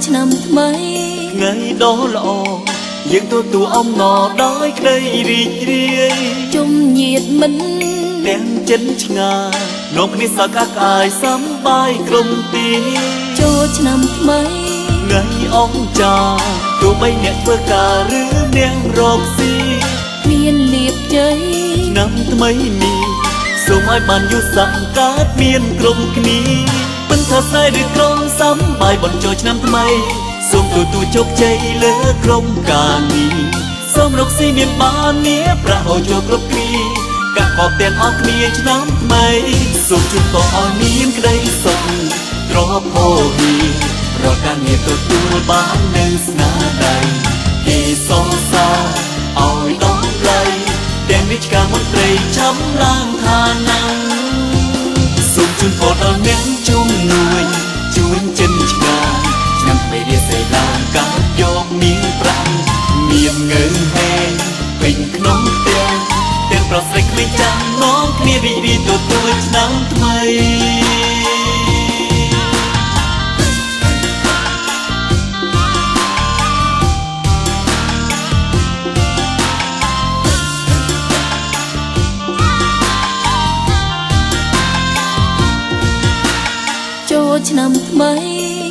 ឆ្នាំថ្មីថ្ងៃដ៏ល្អយើងទទួលអំណរដោយក្តីរីករាយជុំញាតិមិត្តទាំងចិនឆ្ងាយនាំគ្នាសើចក្អាយសប្បាយក្រុមទីចូលឆ្នាំថ្មីថ្ងៃអង្គចាទោះបីអ្នកធ្វើការឬអ្នករកស៊ីមានលៀបជ័យឆ្នាំថ្មីនេះសូមឲ្យបានយូរសង្កើតមានក្រុមគ្នាមិនថាស្នេហ៍ឬក្រុមសំបាយបនចូលឆ្នាំថ្មីសូមទទួលជោគជ័យលើក្រុមការងារសូមរកស៊ីមានបាននេះប្រាក់ហូរចូលគ្រប់គ្រាកាក់កបទាំងអស់គ្នាឆ្នាំថ្មីសូមជូនពរឲ្យមានក្តីសុខទ្រព្យហូរហៀរកការងារទទួលបាននៅស្នាដៃគេសងសាឲ្យដល់ឡៃទាំងវិជ្ជាមន្ត្រីចាំឡើងឋានៈសូមជូនពរដល់អ្នកជំនួយជួយចិនឆ្ងាយឆ្នាំថ្មីរៀបសេឡើងការយកមានប្រាំមានងើហេពេញក្នុងផ្ទះទាំងប្រុសស្រីក្មេងចាំនាំគ្នារីករាយទទួលឆ្នាំថ្មីចូលឆ្នាំថ្មី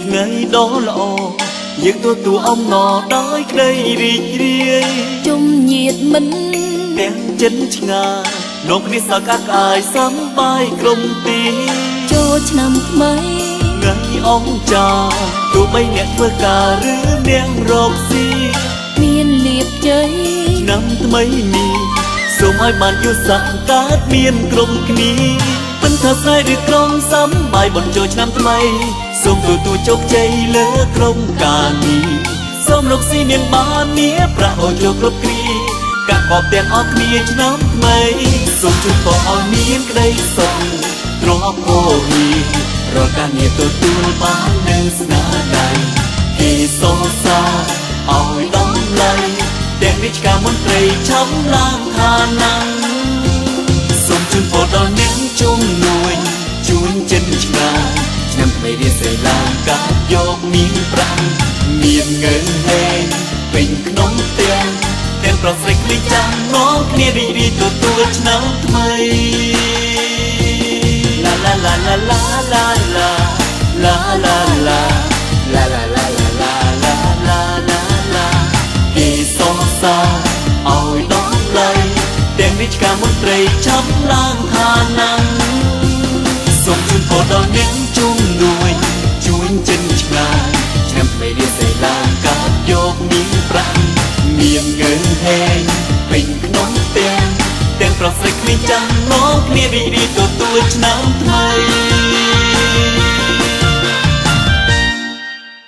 ថ្ងៃដ៏ល្អយើងទទួលអំណរដោយក្តីរីករាយជុំញាតិមិត្តទាំងចិនឆ្ងាយនាំគ្នាសើចក្អាយសប្បាយក្រុមទីចូលឆ្នាំថ្មីថ្ងៃអង្គចាទោះបីអ្នកធ្វើការឬអ្នករកស៊ីមានលៀបជ័យឆ្នាំថ្មីនេះសូមឲ្យបានយូរសង្កើតមានក្រុមគ្នាមិនថាស្នេហ៍ឬក្រុមសំបាយបនចូលឆ្នាំថ្មីសូមទទួលជោគជ័យលើក្រុមការងារសូមរកស៊ីមានបាននេះប្រាក់ហូរចូលគ្រប់គ្រាកាក់កបទាំងអស់គ្នាឆ្នាំថ្មីសូមជូនពរឲ្យមានក្តីសុខទ្រព្យហូរហៀររកការងារទទួលបាននៅស្នាដៃគេសងសាឲ្យដល់ឡៃទាំងវិជ្ជាមន្ត្រីចាំឡើងឋានៈសូមជូនពរដល់អ្នកជំនួយជួយចិនឆ្ងាយឆ្នាំថ្មីរៀបសេឡើងការយកមានប្រាំមានងើហេពេញក្នុងផ្ទះទាំងប្រុសស្រីក្មេងចាំនាំគ្នារីករាយទទួលឆ្នាំថ្មីឡាឡាឡាឡាឡាឡាឡាឡាឡាឡាឡាឡាឡាឡាឡាឡាឡាគេសងសាឲ្យដល់ឡៃទាំងវិជ្ជាមន្ត្រីចាំឡើងឋានៈសូមជូនពរដល់អ្នកជំនួយជួយចិនឆ្ងាយឆ្នាំថ្មីរៀបសេឡើងការយកមានប្រាំមានងើហេពេញក្នុងផ្ទះទាំងប្រុសស្រីក្មេងចាំនាំគ្នារីករាយទទួលឆ្នាំថ្មី